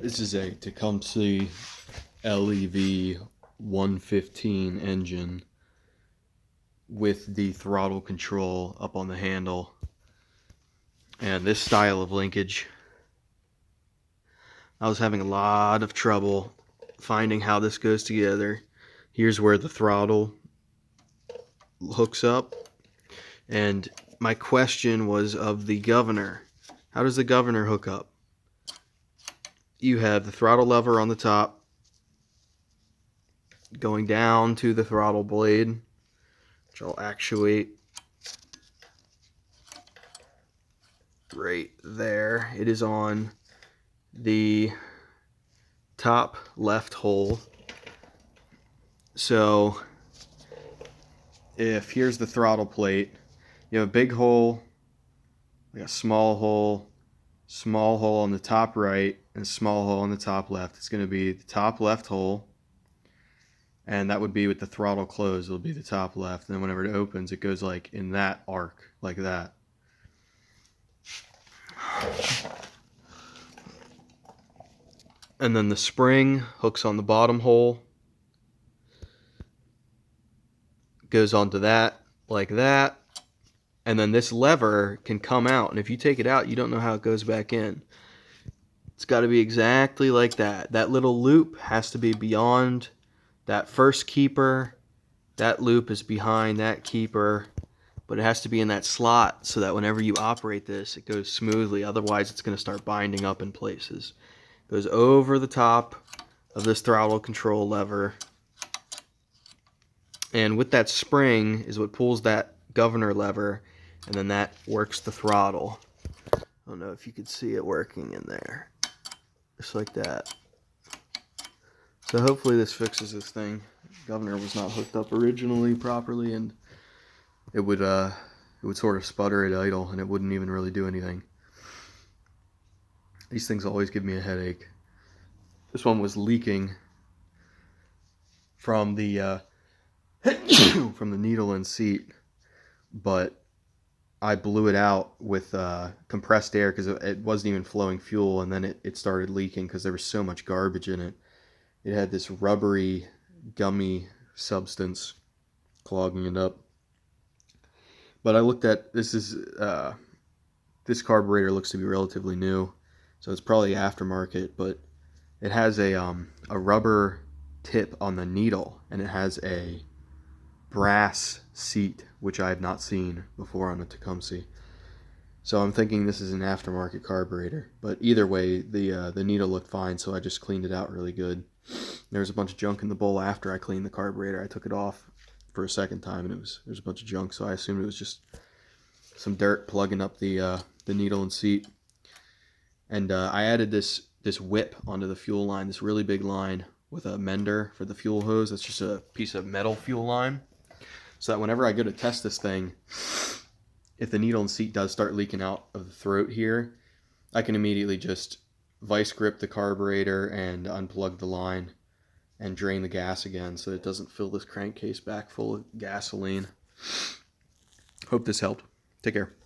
This is a Tecumseh LEV115 engine with the throttle control up on the handle and this style of linkage. I was having a lot of trouble finding how this goes together. Here's where the throttle hooks up, and my question was of the governor. How does the governor hook up? You have the throttle lever on the top going down to the throttle blade, which I'll actuate right there. It is on the top left hole. So if here's the throttle plate, you have a big hole, like a small hole on the top right, and a small hole on the top left. It's going to be the top left hole, and that would be with the throttle closed. It'll be the top left, and then whenever it opens, it goes like in that arc, like that. And then the spring hooks on the bottom hole, goes onto that, like that. And then this lever can come out, and if you take it out, you don't know how it goes back in. It's got to be exactly like that. That little loop has to be beyond that first keeper. That loop is behind that keeper, but it has to be in that slot so that whenever you operate this, it goes smoothly. Otherwise, it's going to start binding up in places. It goes over the top of this throttle control lever, and with that spring is what pulls that governor lever, and then that works the throttle. I don't know if you could see it working in there. Just like that. So hopefully this fixes this thing. The governor was not hooked up originally properly, and it would sort of sputter at idle, and it wouldn't even really do anything. These things always give me a headache. This one was leaking from the from the needle and seat, but I blew it out with compressed air because it wasn't even flowing fuel, and then it started leaking because there was so much garbage in it. It had this rubbery, gummy substance clogging it up. But I looked at, this carburetor looks to be relatively new, so it's probably aftermarket, but it has a rubber tip on the needle, and it has a brass seat, which I have not seen before on a Tecumseh. So I'm thinking this is an aftermarket carburetor. But either way, the needle looked fine, so I just cleaned it out really good. There was a bunch of junk in the bowl after I cleaned the carburetor. I took it off for a second time, and there's a bunch of junk, so I assumed it was just some dirt plugging up the needle and seat. And I added this whip onto the fuel line, this really big line with a mender for the fuel hose. That's just a piece of metal fuel line, so that whenever I go to test this thing, if the needle and seat does start leaking out of the throat here, I can immediately just vice grip the carburetor and unplug the line and drain the gas again so it doesn't fill this crankcase back full of gasoline. Hope this helped. Take care.